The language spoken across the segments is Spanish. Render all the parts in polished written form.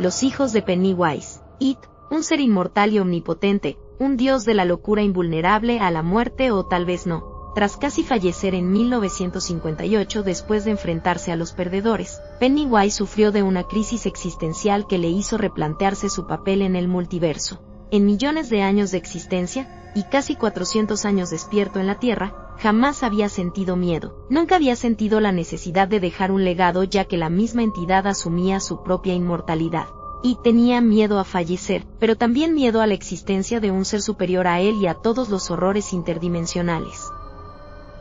Los hijos de Pennywise. It, un ser inmortal y omnipotente, un dios de la locura invulnerable a la muerte o tal vez no. Tras casi fallecer en 1958 después de enfrentarse a los perdedores, Pennywise sufrió de una crisis existencial que le hizo replantearse su papel en el multiverso. En millones de años de existencia, y casi 400 años despierto en la Tierra, jamás había sentido miedo. Nunca había sentido la necesidad de dejar un legado ya que la misma entidad asumía su propia inmortalidad. Y tenía miedo a fallecer, pero también miedo a la existencia de un ser superior a él y a todos los horrores interdimensionales.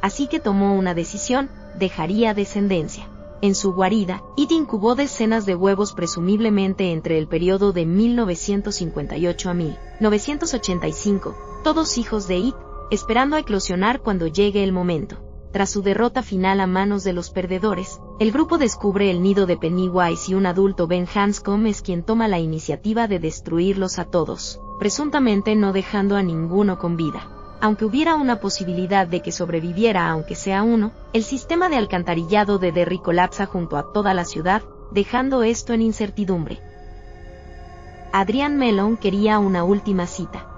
Así que tomó una decisión: dejaría descendencia. En su guarida, It incubó decenas de huevos presumiblemente entre el periodo de 1958 a 1985, todos hijos de It, esperando a eclosionar cuando llegue el momento. Tras su derrota final a manos de los perdedores, el grupo descubre el nido de Pennywise y un adulto Ben Hanscom es quien toma la iniciativa de destruirlos a todos, presuntamente no dejando a ninguno con vida. Aunque hubiera una posibilidad de que sobreviviera aunque sea uno, el sistema de alcantarillado de Derry colapsa junto a toda la ciudad, dejando esto en incertidumbre. Adrian Mellon quería una última cita.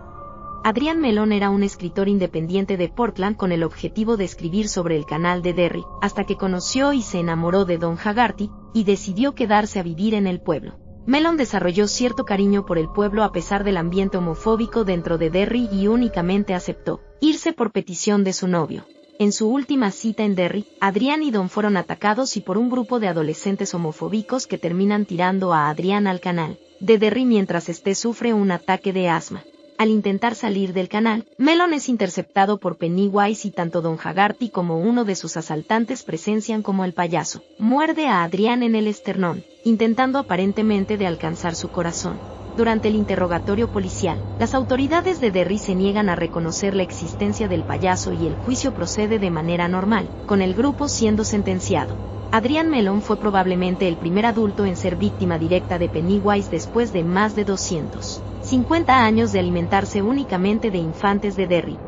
Adrian Mellon era un escritor independiente de Portland con el objetivo de escribir sobre el canal de Derry, hasta que conoció y se enamoró de Don Haggerty, y decidió quedarse a vivir en el pueblo. Mellon desarrolló cierto cariño por el pueblo a pesar del ambiente homofóbico dentro de Derry y únicamente aceptó irse por petición de su novio. En su última cita en Derry, Adrian y Don fueron atacados y por un grupo de adolescentes homofóbicos que terminan tirando a Adrian al canal de Derry mientras este sufre un ataque de asma. Al intentar salir del canal, Mellon es interceptado por Pennywise y tanto Don Haggerty como uno de sus asaltantes presencian como el payaso muerde a Adrian en el esternón, intentando aparentemente de alcanzar su corazón. Durante el interrogatorio policial, las autoridades de Derry se niegan a reconocer la existencia del payaso y el juicio procede de manera normal, con el grupo siendo sentenciado. Adrian Mellon fue probablemente el primer adulto en ser víctima directa de Pennywise después de más de 250 años de alimentarse únicamente de infantes de Derry.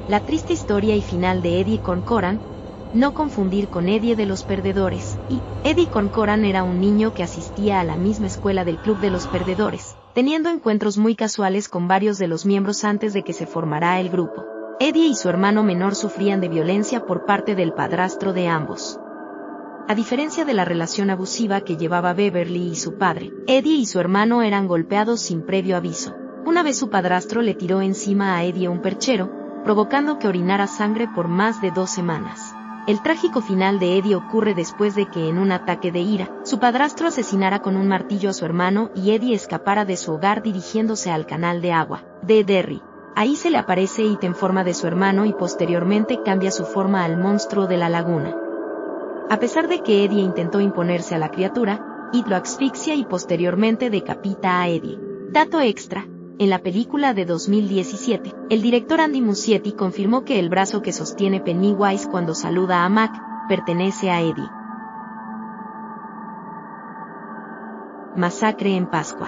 La triste historia y final de Eddie Corcoran, no confundir con Eddie de los Perdedores. Y Eddie Corcoran era un niño que asistía a la misma escuela del Club de los Perdedores, teniendo encuentros muy casuales con varios de los miembros antes de que se formara el grupo. Eddie y su hermano menor sufrían de violencia por parte del padrastro de ambos. A diferencia de la relación abusiva que llevaba Beverly y su padre, Eddie y su hermano eran golpeados sin previo aviso. Una vez su padrastro le tiró encima a Eddie un perchero, provocando que orinara sangre por más de 2 semanas. El trágico final de Eddie ocurre después de que en un ataque de ira, su padrastro asesinara con un martillo a su hermano y Eddie escapara de su hogar dirigiéndose al canal de agua de Derry. Ahí se le aparece It en forma de su hermano y posteriormente cambia su forma al monstruo de la laguna. A pesar de que Eddie intentó imponerse a la criatura, It lo asfixia y posteriormente decapita a Eddie. Dato extra: en la película de 2017, el director Andy Muschietti confirmó que el brazo que sostiene Pennywise cuando saluda a Mac pertenece a Eddie. Masacre en Pascua.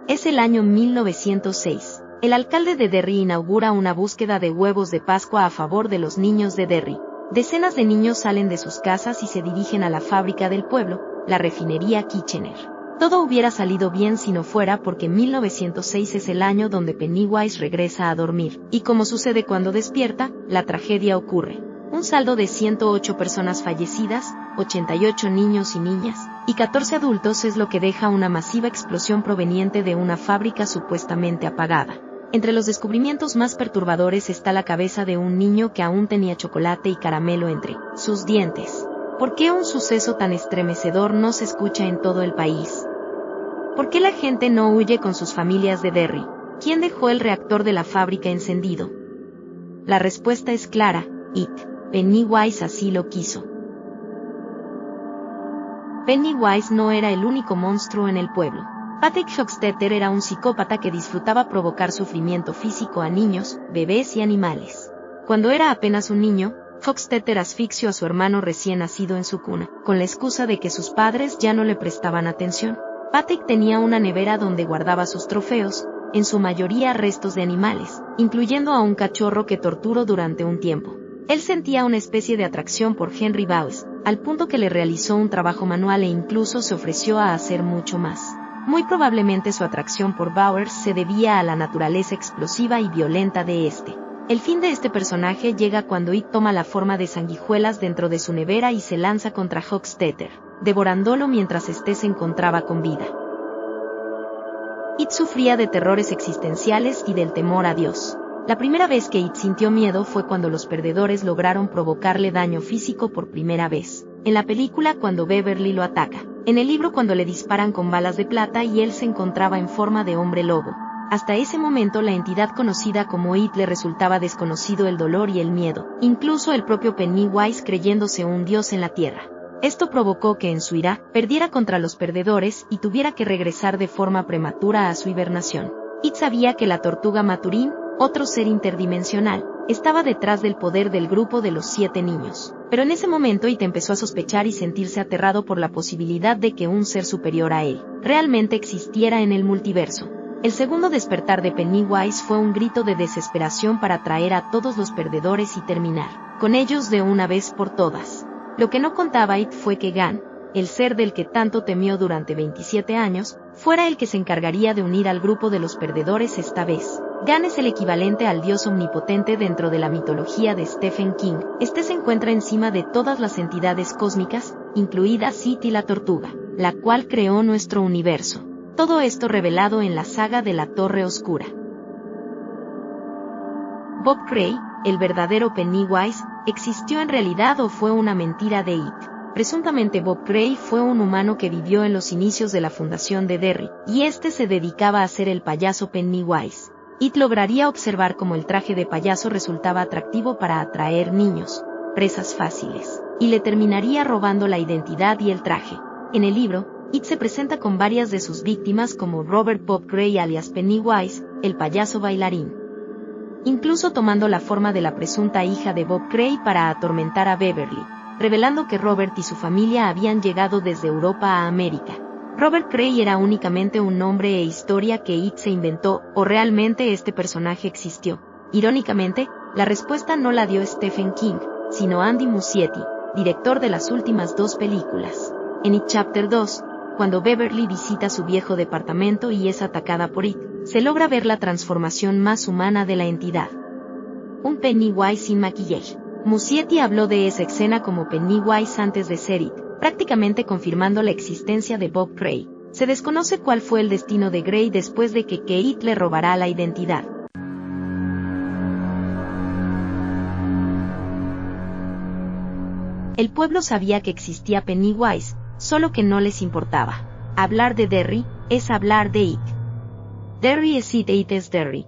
Es el año 1906. El alcalde de Derry inaugura una búsqueda de huevos de Pascua a favor de los niños de Derry. Decenas de niños salen de sus casas y se dirigen a la fábrica del pueblo, la refinería Kitchener. Todo hubiera salido bien si no fuera porque 1906 es el año donde Pennywise regresa a dormir, y como sucede cuando despierta, la tragedia ocurre. Un saldo de 108 personas fallecidas, 88 niños y niñas, y 14 adultos es lo que deja una masiva explosión proveniente de una fábrica supuestamente apagada. Entre los descubrimientos más perturbadores está la cabeza de un niño que aún tenía chocolate y caramelo entre sus dientes. ¿Por qué un suceso tan estremecedor no se escucha en todo el país? ¿Por qué la gente no huye con sus familias de Derry? ¿Quién dejó el reactor de la fábrica encendido? La respuesta es clara: It. Pennywise así lo quiso. Pennywise no era el único monstruo en el pueblo. Patrick Hochstetter era un psicópata que disfrutaba provocar sufrimiento físico a niños, bebés y animales. Cuando era apenas un niño, Hochstetter asfixió a su hermano recién nacido en su cuna, con la excusa de que sus padres ya no le prestaban atención. Patrick tenía una nevera donde guardaba sus trofeos, en su mayoría restos de animales, incluyendo a un cachorro que torturó durante un tiempo. Él sentía una especie de atracción por Henry Bowes, al punto que le realizó un trabajo manual e incluso se ofreció a hacer mucho más. Muy probablemente su atracción por Bowers se debía a la naturaleza explosiva y violenta de este. El fin de este personaje llega cuando It toma la forma de sanguijuelas dentro de su nevera y se lanza contra Hochstetter, devorándolo mientras éste se encontraba con vida. It sufría de terrores existenciales y del temor a Dios. La primera vez que It sintió miedo fue cuando los perdedores lograron provocarle daño físico por primera vez. En la película cuando Beverly lo ataca. En el libro cuando le disparan con balas de plata y él se encontraba en forma de hombre lobo. Hasta ese momento la entidad conocida como It le resultaba desconocido el dolor y el miedo, incluso el propio Pennywise creyéndose un dios en la tierra. Esto provocó que en su ira, perdiera contra los perdedores y tuviera que regresar de forma prematura a su hibernación. It sabía que la tortuga Maturín, otro ser interdimensional, estaba detrás del poder del grupo de los 7 niños. Pero en ese momento It empezó a sospechar y sentirse aterrado por la posibilidad de que un ser superior a él realmente existiera en el multiverso. El segundo despertar de Pennywise fue un grito de desesperación para atraer a todos los perdedores y terminar con ellos de una vez por todas. Lo que no contaba It fue que Gan, el ser del que tanto temió durante 27 años, fuera el que se encargaría de unir al grupo de los perdedores esta vez. Gan es el equivalente al dios omnipotente dentro de la mitología de Stephen King. Este se encuentra encima de todas las entidades cósmicas, incluida It y la tortuga, la cual creó nuestro universo. Todo esto revelado en la saga de la Torre Oscura. Bob Gray, el verdadero Pennywise, ¿existió en realidad o fue una mentira de It? Presuntamente Bob Gray fue un humano que vivió en los inicios de la fundación de Derry, y este se dedicaba a ser el payaso Pennywise. It lograría observar cómo el traje de payaso resultaba atractivo para atraer niños, presas fáciles, y le terminaría robando la identidad y el traje. En el libro, It se presenta con varias de sus víctimas como Robert Bob Gray alias Pennywise, el payaso bailarín. Incluso tomando la forma de la presunta hija de Bob Gray para atormentar a Beverly, revelando que Robert y su familia habían llegado desde Europa a América. Robert Gray era únicamente un nombre e historia que It se inventó, ¿o realmente este personaje existió? Irónicamente, la respuesta no la dio Stephen King, sino Andy Muschietti, director de las últimas 2 películas. En It Chapter 2, cuando Beverly visita su viejo departamento y es atacada por It, se logra ver la transformación más humana de la entidad. Un Pennywise sin maquillaje. Muschietti habló de esa escena como Pennywise antes de ser It, prácticamente confirmando la existencia de Bob Gray. Se desconoce cuál fue el destino de Gray después de que It le robará la identidad. El pueblo sabía que existía Pennywise, solo que no les importaba. Hablar de Derry es hablar de It. Derry es It e It es Derry.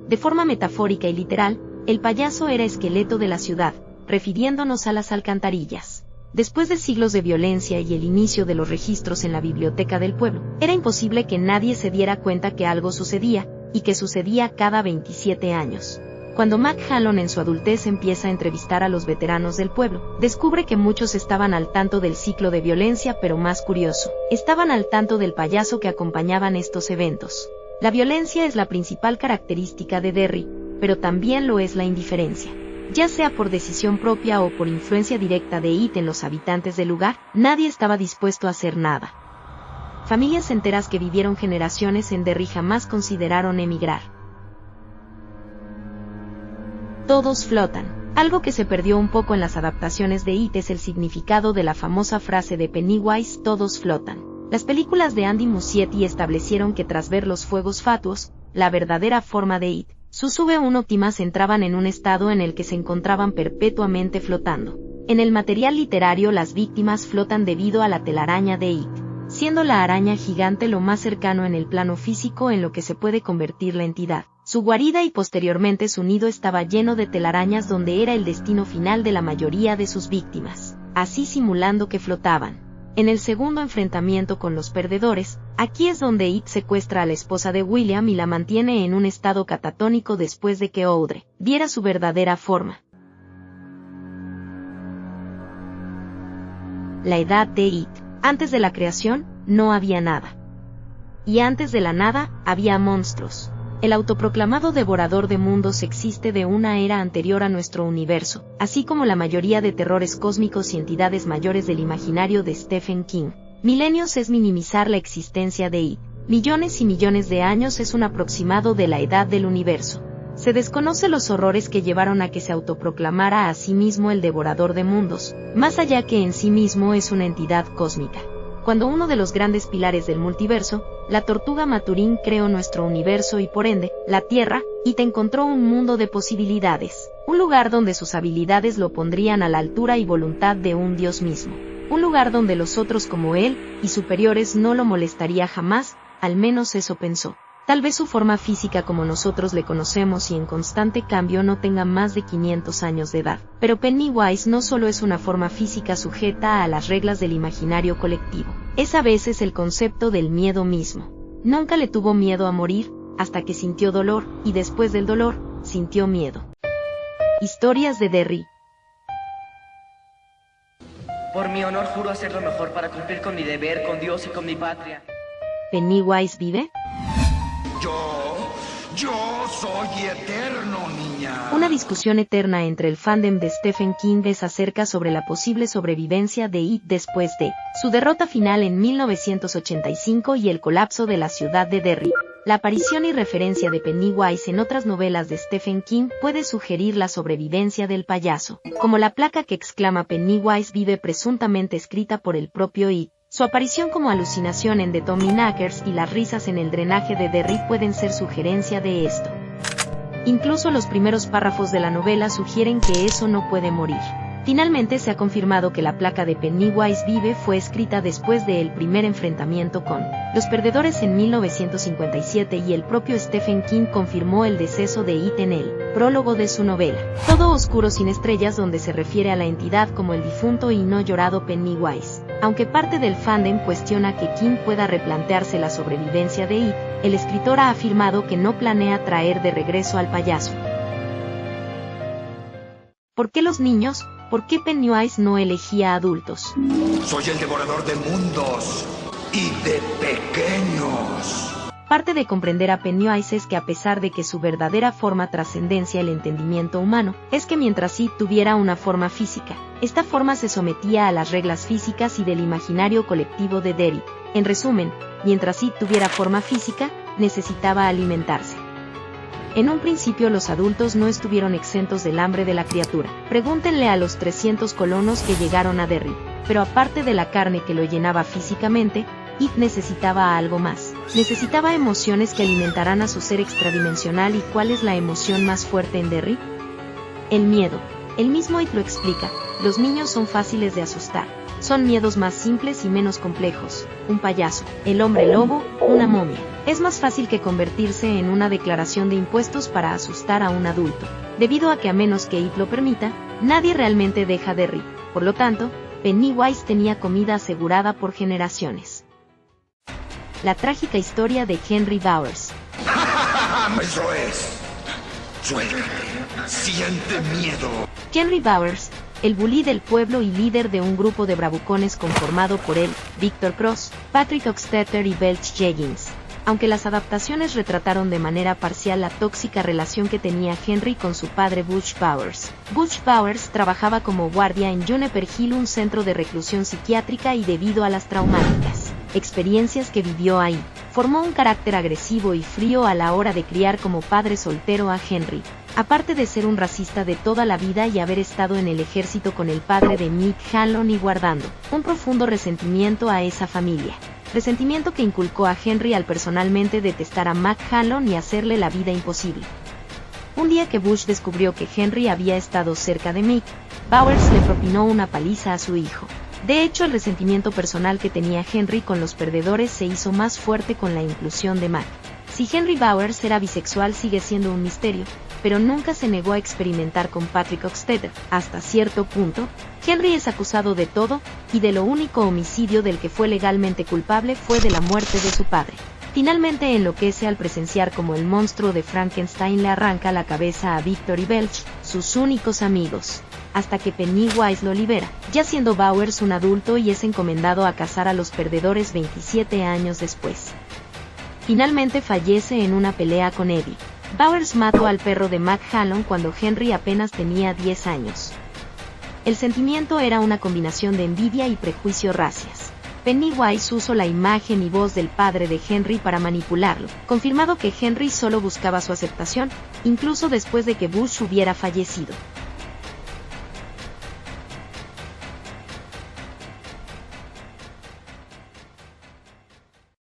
De forma metafórica y literal, el payaso era esqueleto de la ciudad, refiriéndonos a las alcantarillas. Después de siglos de violencia y el inicio de los registros en la biblioteca del pueblo, era imposible que nadie se diera cuenta que algo sucedía, y que sucedía cada 27 años. Cuando Mac Hallon en su adultez empieza a entrevistar a los veteranos del pueblo, descubre que muchos estaban al tanto del ciclo de violencia, pero más curioso, estaban al tanto del payaso que acompañaban estos eventos. La violencia es la principal característica de Derry, pero también lo es la indiferencia. Ya sea por decisión propia o por influencia directa de It en los habitantes del lugar, nadie estaba dispuesto a hacer nada. Familias enteras que vivieron generaciones en Derry jamás consideraron emigrar. Todos flotan. Algo que se perdió un poco en las adaptaciones de It es el significado de la famosa frase de Pennywise, todos flotan. Las películas de Andy Muschietti establecieron que tras ver los fuegos fatuos, la verdadera forma de It, sus V1 óptimas entraban en un estado en el que se encontraban perpetuamente flotando. En el material literario las víctimas flotan debido a la telaraña de It, siendo la araña gigante lo más cercano en el plano físico en lo que se puede convertir la entidad. Su guarida y posteriormente su nido estaba lleno de telarañas donde era el destino final de la mayoría de sus víctimas, así simulando que flotaban. En el segundo enfrentamiento con los perdedores, aquí es donde It secuestra a la esposa de William y la mantiene en un estado catatónico después de que Audrey viera su verdadera forma. La edad de It. Antes de la creación, no había nada. Y antes de la nada, había monstruos. El autoproclamado devorador de mundos existe de una era anterior a nuestro universo, así como la mayoría de terrores cósmicos y entidades mayores del imaginario de Stephen King. Milenios es minimizar la existencia de It. Millones y millones de años es un aproximado de la edad del universo. Se desconoce los horrores que llevaron a que se autoproclamara a sí mismo el devorador de mundos, más allá que en sí mismo es una entidad cósmica. Cuando uno de los grandes pilares del multiverso, la tortuga Maturín creó nuestro universo y por ende, la Tierra, It encontró un mundo de posibilidades, un lugar donde sus habilidades lo pondrían a la altura y voluntad de un dios mismo, un lugar donde los otros como él, y superiores no lo molestaría jamás, al menos eso pensó. Tal vez su forma física como nosotros le conocemos y en constante cambio no tenga más de 500 años de edad, pero Pennywise no solo es una forma física sujeta a las reglas del imaginario colectivo, es a veces el concepto del miedo mismo. Nunca le tuvo miedo a morir, hasta que sintió dolor, y después del dolor, sintió miedo. Historias de Derry. Por mi honor juro hacer lo mejor para cumplir con mi deber, con Dios y con mi patria. ¿Pennywise vive? Yo soy eterno, niña. Una discusión eterna entre el fandom de Stephen King es acerca sobre la posible sobrevivencia de It después de su derrota final en 1985 y el colapso de la ciudad de Derry. La aparición y referencia de Pennywise en otras novelas de Stephen King puede sugerir la sobrevivencia del payaso, como la placa que exclama Pennywise vive presuntamente escrita por el propio It. Su aparición como alucinación en The Tommyknockers y las risas en el drenaje de Derry pueden ser sugerencia de esto. Incluso los primeros párrafos de la novela sugieren que eso no puede morir. Finalmente se ha confirmado que la placa de Pennywise vive fue escrita después del primer enfrentamiento con los perdedores en 1957 y el propio Stephen King confirmó el deceso de It en el prólogo de su novela, Todo oscuro sin estrellas, donde se refiere a la entidad como el difunto y no llorado Pennywise. Aunque parte del fandom cuestiona que King pueda replantearse la sobrevivencia de It, el escritor ha afirmado que no planea traer de regreso al payaso. ¿Por qué los niños? ¿Por qué Pennywise no elegía adultos? Soy el devorador de mundos y de pequeños. Parte de comprender a Pennywise es que a pesar de que su verdadera forma trascendencia el entendimiento humano, es que mientras It tuviera una forma física, esta forma se sometía a las reglas físicas y del imaginario colectivo de Derry. En resumen, mientras It tuviera forma física, necesitaba alimentarse. En un principio los adultos no estuvieron exentos del hambre de la criatura. Pregúntenle a los 300 colonos que llegaron a Derry. Pero aparte de la carne que lo llenaba físicamente, It necesitaba algo más. Necesitaba emociones que alimentaran a su ser extradimensional. ¿Y cuál es la emoción más fuerte en Derry? El miedo. El mismo It lo explica. Los niños son fáciles de asustar. Son miedos más simples y menos complejos. Un payaso, el hombre lobo, una momia. Es más fácil que convertirse en una declaración de impuestos para asustar a un adulto. Debido a que a menos que It lo permita, nadie realmente deja Derry. Por lo tanto, Pennywise tenía comida asegurada por generaciones. La trágica historia de Henry Bowers. Eso es. Suéltate. Siente miedo. Henry Bowers, el bully del pueblo y líder de un grupo de bravucones conformado por él, Victor Cross, Patrick Oxtetter y Belch Jeggins. Aunque las adaptaciones retrataron de manera parcial la tóxica relación que tenía Henry con su padre Butch Bowers. Butch Bowers trabajaba como guardia en Juniper Hill, un centro de reclusión psiquiátrica, y debido a las traumáticas experiencias que vivió ahí, formó un carácter agresivo y frío a la hora de criar como padre soltero a Henry. Aparte de ser un racista de toda la vida y haber estado en el ejército con el padre de Mick Hanlon y guardando un profundo resentimiento a esa familia. Resentimiento que inculcó a Henry al personalmente detestar a Mac Hanlon y hacerle la vida imposible. Un día que Bush descubrió que Henry había estado cerca de Mick, Bowers le propinó una paliza a su hijo. De hecho, el resentimiento personal que tenía Henry con los perdedores se hizo más fuerte con la inclusión de Mac. Si Henry Bowers era bisexual sigue siendo un misterio, pero nunca se negó a experimentar con Patrick Oxtetter. Hasta cierto punto, Henry es acusado de todo, y de lo único homicidio del que fue legalmente culpable fue de la muerte de su padre. Finalmente enloquece al presenciar como el monstruo de Frankenstein le arranca la cabeza a Victor y Belch, sus únicos amigos, hasta que Pennywise lo libera, ya siendo Bowers un adulto, y es encomendado a cazar a los perdedores 27 años después. Finalmente fallece en una pelea con Eddie. Bowers mató al perro de Mac Hallon cuando Henry apenas tenía 10 años. El sentimiento era una combinación de envidia y prejuicio racias. Pennywise usó la imagen y voz del padre de Henry para manipularlo, confirmado que Henry solo buscaba su aceptación, incluso después de que Bush hubiera fallecido.